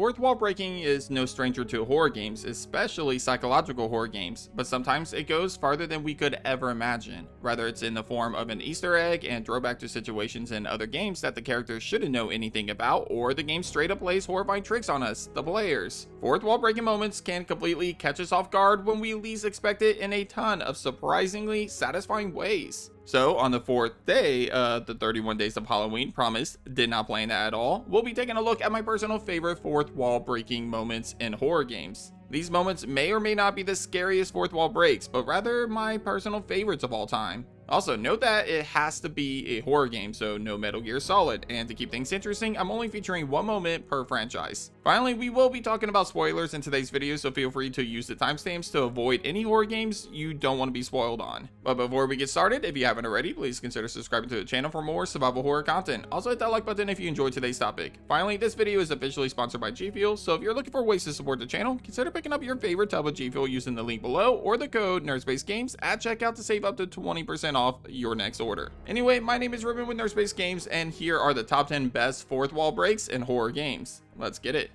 fourth wall breaking is no stranger to horror games, especially psychological horror games, but sometimes it goes farther than we could ever imagine. Whether it's in the form of an Easter egg and throwback to situations in other games that the characters shouldn't know anything about, or the game straight up plays horrifying tricks on us, the players. Fourth wall breaking moments can completely catch us off guard when we least expect it in a ton of surprisingly satisfying ways. So on the fourth day, the 31 days of Halloween promised, did not plan that at all, we'll be taking a look at my personal favorite fourth wall breaking moments in horror games. These moments may or may not be the scariest fourth wall breaks, but rather my personal favorites of all time. Also, note that it has to be a horror game, so no Metal Gear Solid, and to keep things interesting, I'm only featuring one moment per franchise. Finally, we will be talking about spoilers in today's video, so feel free to use the timestamps to avoid any horror games you don't want to be spoiled on. But before we get started, if you haven't already, please consider subscribing to the channel for more survival horror content. Also hit that like button if you enjoyed today's topic. Finally, this video is officially sponsored by G Fuel, so if you're looking for ways to support the channel, consider picking up your favorite tub of G Fuel using the link below or the code NerdspaceGames at checkout to save up to 20% off your next order. Anyway, my name is Ruben with Nerdspace Games, and here are the top 10 best fourth wall breaks in horror games. Let's get it.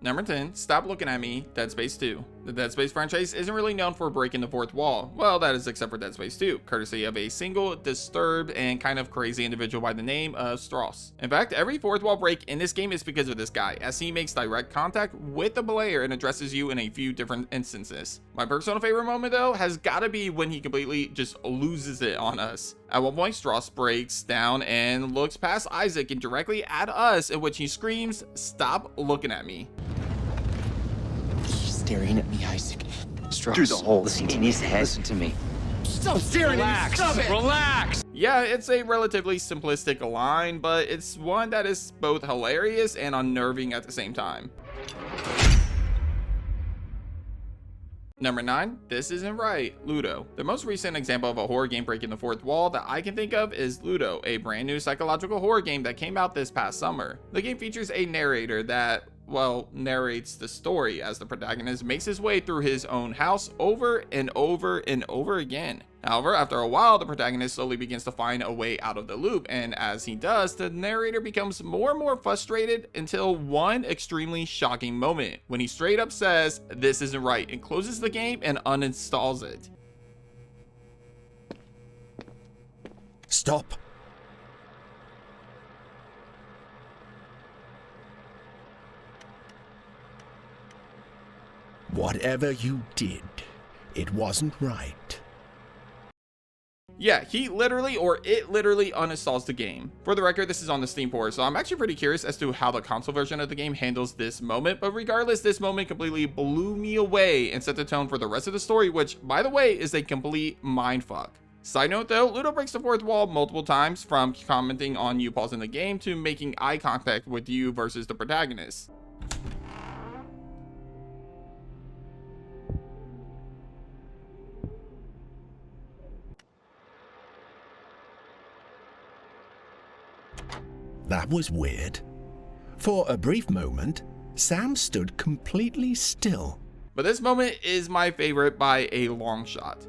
Number 10, Stop Looking at Me, Dead Space 2. The Dead Space franchise isn't really known for breaking the fourth wall. Well, that is except for Dead Space 2, courtesy of a single, disturbed, and kind of crazy individual by the name of Strauss. In fact, every fourth wall break in this game is because of this guy, as he makes direct contact with the player and addresses you in a few different instances. My personal favorite moment though has gotta be when he completely just loses it on us. At one point, Strauss breaks down and looks past Isaac and directly at us, in which he screams, "Stop looking at me." Staring at me, Isaac. Strauss, through the holes in his head. Listen to me. Stop staring at me! Stop it! Relax! Yeah, it's a relatively simplistic line, but it's one that is both hilarious and unnerving at the same time. Number 9, This Isn't Right, Luto. The most recent example of a horror game breaking the fourth wall that I can think of is Luto, a brand new psychological horror game that came out this past summer. The game features a narrator that, well, narrates the story as the protagonist makes his way through his own house over and over and over again. However, after a while, the protagonist slowly begins to find a way out of the loop, and as he does, the narrator becomes more and more frustrated until one extremely shocking moment, when he straight up says, "This isn't right," and closes the game and uninstalls it. Stop. Whatever you did, it wasn't right. Yeah, he literally, or it literally uninstalls the game. For the record, this is on the Steam port, so I'm actually pretty curious as to how the console version of the game handles this moment, but regardless, this moment completely blew me away and set the tone for the rest of the story, which, by the way, is a complete mindfuck. Side note though, Luto breaks the fourth wall multiple times, from commenting on you pausing the game to making eye contact with you versus the protagonist. That was weird. For a brief moment, Sam stood completely still. But this moment is my favorite by a long shot.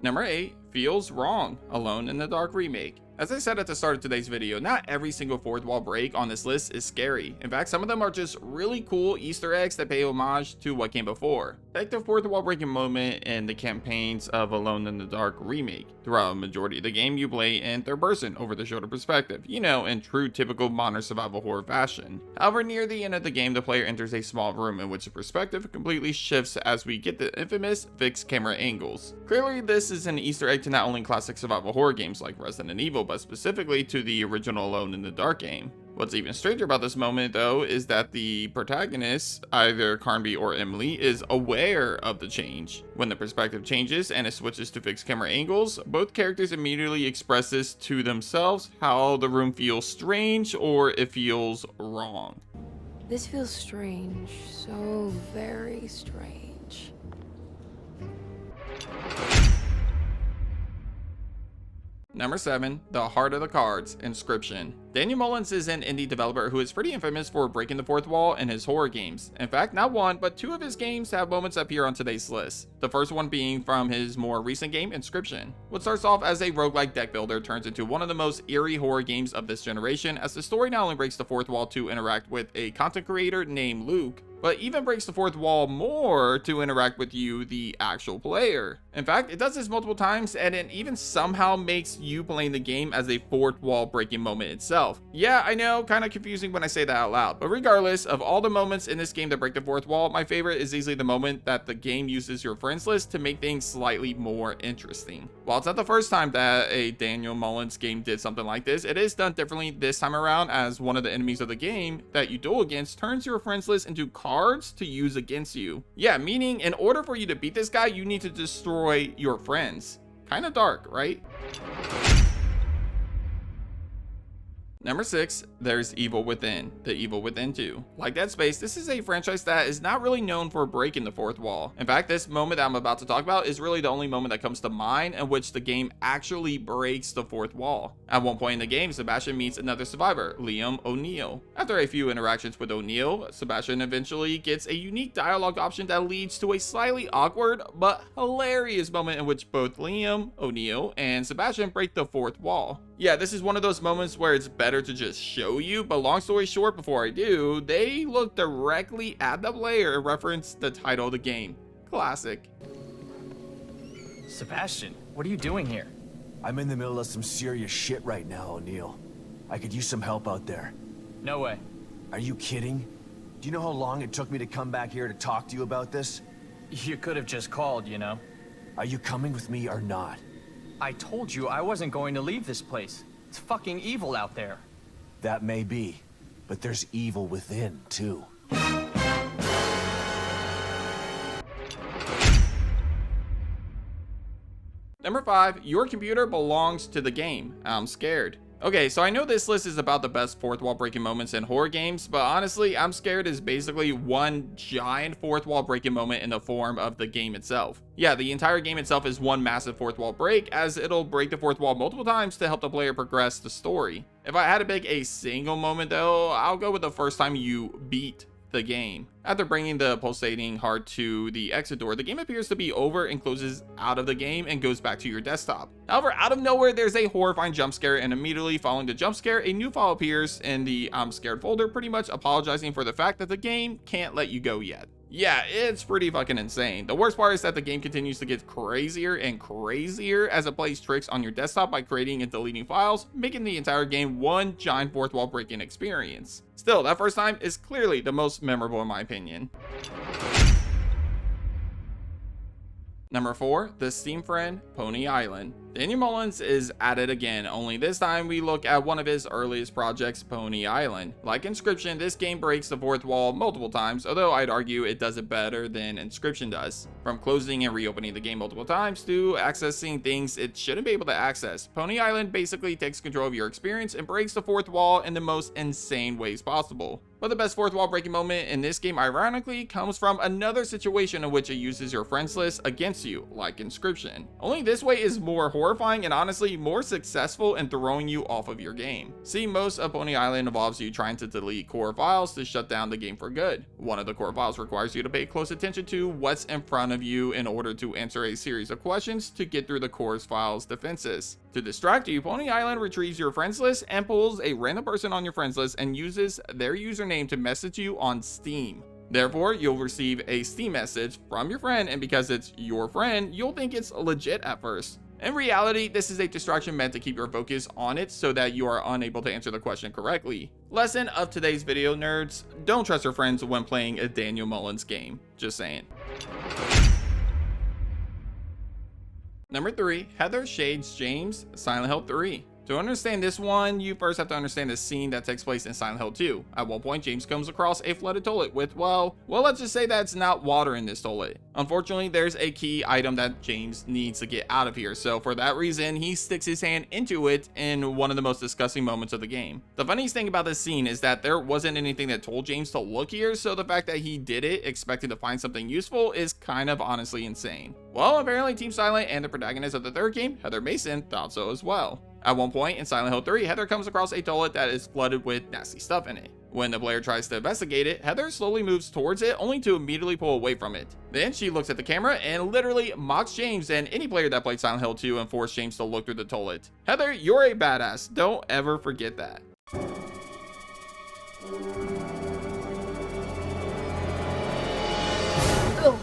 Number 8, Feels Wrong, Alone in the Dark remake. As I said at the start of today's video, not every single fourth wall break on this list is scary. In fact, some of them are just really cool Easter eggs that pay homage to what came before. Like the fourth wall breaking moment in the campaigns of Alone in the Dark remake. Throughout a majority of the game, you play in third person, over the shoulder perspective, you know, in true typical modern survival horror fashion. However, near the end of the game, the player enters a small room in which the perspective completely shifts as we get the infamous fixed camera angles. Clearly, this is an Easter egg to not only classic survival horror games like Resident Evil, but specifically to the original Alone in the Dark game. What's even stranger about this moment though is that the protagonist, either Carnby or Emily, is aware of the change. When the perspective changes and it switches to fixed camera angles, both characters immediately express this to themselves, how the room feels strange or it feels wrong. This feels strange, so very strange. Number 7, the heart of the cards, Inscryption. Daniel Mullins is an indie developer who is pretty infamous for breaking the fourth wall in his horror games. In fact, not one, but 2 of his games have moments up here on today's list. The first one being from his more recent game, Inscryption. What starts off as a roguelike deck builder turns into one of the most eerie horror games of this generation, as the story not only breaks the fourth wall to interact with a content creator named Luke, but even breaks the fourth wall more to interact with you, the actual player. In fact, it does this multiple times, and it even somehow makes you playing the game as a fourth wall breaking moment itself. Yeah, I know, kind of confusing when I say that out loud, but regardless of all the moments in this game that break the fourth wall, my favorite is easily the moment that the game uses your friends list to make things slightly more interesting. While it's not the first time that a Daniel Mullins game did something like this, it is done differently this time around, as one of the enemies of the game that you duel against turns your friends list into cards to use against you. Yeah, meaning in order for you to beat this guy, you need to destroy your friends. Kind of dark, right? Number 6, there's Evil Within, The Evil Within 2. Like Dead Space, this is a franchise that is not really known for breaking the fourth wall. In fact, this moment that I'm about to talk about is really the only moment that comes to mind in which the game actually breaks the fourth wall. At one point in the game, Sebastian meets another survivor, Liam O'Neill. After a few interactions with O'Neill, Sebastian eventually gets a unique dialogue option that leads to a slightly awkward but hilarious moment in which both Liam O'Neill and Sebastian break the fourth wall. Yeah, this is one of those moments where it's better to just show you, but long story short, before I do, they look directly at the player and reference the title of the game. Classic. Sebastian, what are you doing here? I'm in the middle of some serious shit right now, O'Neill. I could use some help out there. No way. Are you kidding? Do you know how long it took me to come back here to talk to you about this? You could have just called, you know? Are you coming with me or not? I told you I wasn't going to leave this place. It's fucking evil out there. That may be, but there's evil within, too. Number 5, your computer belongs to the game. I'm scared. Okay, so I know this list is about the best fourth wall breaking moments in horror games, but honestly, I'm Scared is basically one giant fourth wall breaking moment in the form of the game itself. Yeah, the entire game itself is one massive fourth wall break, as it'll break the fourth wall multiple times to help the player progress the story. If I had to pick a single moment though, I'll go with the first time you beat the game. After bringing the pulsating heart to the exit door, the game appears to be over and closes out of the game and goes back to your desktop. However, out of nowhere, there's a horrifying jump scare, and immediately following the jump scare, a new file appears in the I'm Scared folder, pretty much apologizing for the fact that the game can't let you go yet. Yeah, it's pretty fucking insane. The worst part is that the game continues to get crazier and crazier as it plays tricks on your desktop by creating and deleting files, making the entire game one giant fourth wall breaking experience. Still, that first time is clearly the most memorable in my opinion. Number 4, the Steam friend, Pony Island. Daniel Mullins is at it again, only this time we look at one of his earliest projects, Pony Island. Like Inscryption, this game breaks the fourth wall multiple times, although I'd argue it does it better than Inscryption does. From closing and reopening the game multiple times to accessing things it shouldn't be able to access, Pony Island basically takes control of your experience and breaks the fourth wall in the most insane ways possible. But the best fourth wall breaking moment in this game ironically comes from another situation in which it uses your friends list against you, like Inscryption. Only this way is more horrifying and honestly more successful in throwing you off of your game. See, most of Pony Island involves you trying to delete core files to shut down the game for good. One of the core files requires you to pay close attention to what's in front of you in order to answer a series of questions to get through the core file's defenses. To distract you, Pony Island retrieves your friends list and pulls a random person on your friends list and uses their username to message you on Steam. Therefore, you'll receive a Steam message from your friend, and because it's your friend, you'll think it's legit at first. In reality, this is a distraction meant to keep your focus on it so that you are unable to answer the question correctly. Lesson of today's video, nerds: don't trust your friends when playing a Daniel Mullins game. Just saying. Number 3, Heather Shades James, Silent Hill 3. To understand this one, you first have to understand the scene that takes place in Silent Hill 2. At one point, James comes across a flooded toilet with, well, let's just say that's not water in this toilet. Unfortunately, there's a key item that James needs to get out of here, so for that reason, he sticks his hand into it in one of the most disgusting moments of the game. The funniest thing about this scene is that there wasn't anything that told James to look here, so the fact that he did it expecting to find something useful is kind of honestly insane. Well, apparently Team Silent and the protagonist of the third game, Heather Mason, thought so as well. At one point in Silent Hill 3, Heather comes across a toilet that is flooded with nasty stuff in it. When the player tries to investigate it, Heather slowly moves towards it only to immediately pull away from it. Then she looks at the camera and literally mocks James and any player that played Silent Hill 2 and forced James to look through the toilet. Heather, you're a badass. Don't ever forget that. Ugh,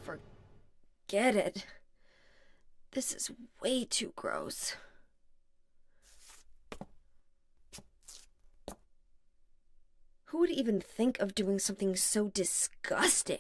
forget it. This is way too gross. Who would even think of doing something so disgusting?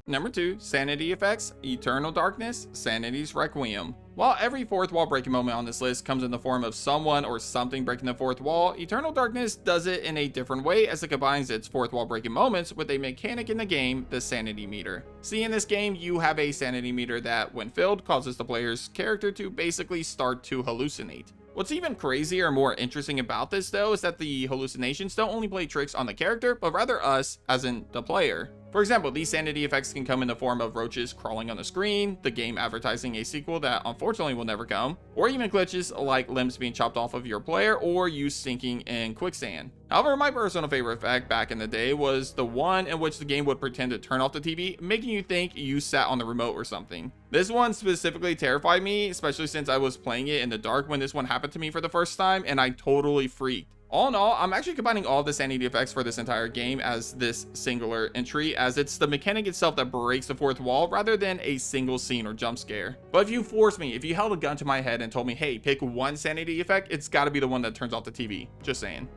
Number 2, Sanity Effects, Eternal Darkness, Sanity's Requiem. While every fourth wall breaking moment on this list comes in the form of someone or something breaking the fourth wall, Eternal Darkness does it in a different way as it combines its fourth wall breaking moments with a mechanic in the game, the Sanity Meter. See, in this game, you have a Sanity Meter that, when filled, causes the player's character to basically start to hallucinate. What's even crazier and more interesting about this though is that the hallucinations don't only play tricks on the character, but rather us, as in the player. For example, these sanity effects can come in the form of roaches crawling on the screen, the game advertising a sequel that unfortunately will never come, or even glitches like limbs being chopped off of your player or you sinking in quicksand. However, my personal favorite effect back in the day was the one in which the game would pretend to turn off the TV, making you think you sat on the remote or something. This one specifically terrified me, especially since I was playing it in the dark when this one happened to me for the first time, and I totally freaked. All in all, I'm actually combining all the sanity effects for this entire game as this singular entry, as it's the mechanic itself that breaks the fourth wall rather than a single scene or jump scare. But if you forced me, if you held a gun to my head and told me, hey, pick one sanity effect, it's gotta be the one that turns off the TV. Just saying.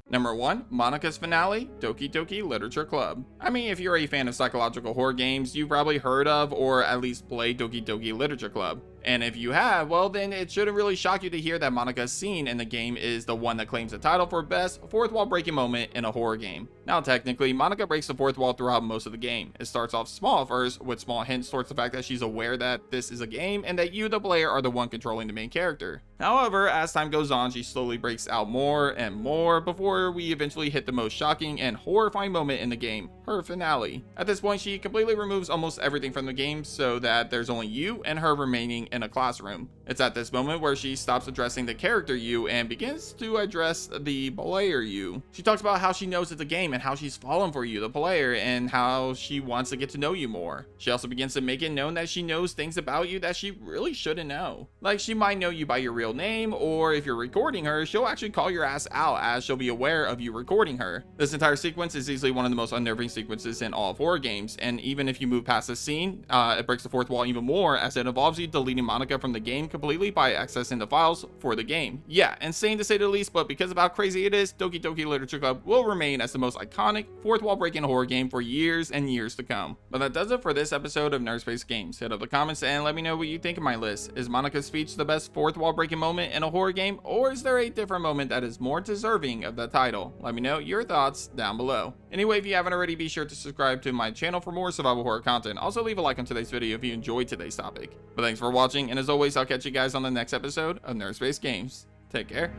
Number 1, Monica's finale, Doki Doki Literature Club. I mean, if you're a fan of psychological horror games, you've probably heard of or at least played Doki Doki Literature Club. And if you have, well then it shouldn't really shock you to hear that Monica's scene in the game is the one that claims the title for best fourth wall breaking moment in a horror game. Now technically, Monica breaks the fourth wall throughout most of the game. It starts off small first, with small hints towards the fact that she's aware that this is a game and that you, the player, are the one controlling the main character. However, as time goes on, she slowly breaks out more and more before we eventually hit the most shocking and horrifying moment in the game, her finale. At this point, she completely removes almost everything from the game so that there's only you and her remaining in a classroom. It's at this moment where she stops addressing the character you and begins to address the player you. She talks about how she knows it's a game and how she's fallen for you, the player, and how she wants to get to know you more. She also begins to make it known that she knows things about you that she really shouldn't know. Like, she might know you by your real name, or if you're recording her, she'll actually call your ass out as she'll be aware of you recording her. This entire sequence is easily one of the most unnerving sequences in all of horror games, and even if you move past this scene, it breaks the fourth wall even more as it involves you deleting Monica from the game completely by accessing the files for the game. Yeah, insane to say the least, but because of how crazy it is, Doki Doki Literature Club will remain as the most iconic fourth wall breaking horror game for years and years to come. But that does it for this episode of Nerdspace Games. Hit up the comments and let me know what you think of my list. Is Monica's speech the best fourth wall breaking moment in a horror game, or is there a different moment that is more deserving of the title? Let me know your thoughts down below. Anyway, if you haven't already, be sure to subscribe to my channel for more survival horror content. Also leave a like on today's video if you enjoyed today's topic. But thanks for watching, and as always, I'll catch you guys on the next episode of Nerdspace Games. Take care.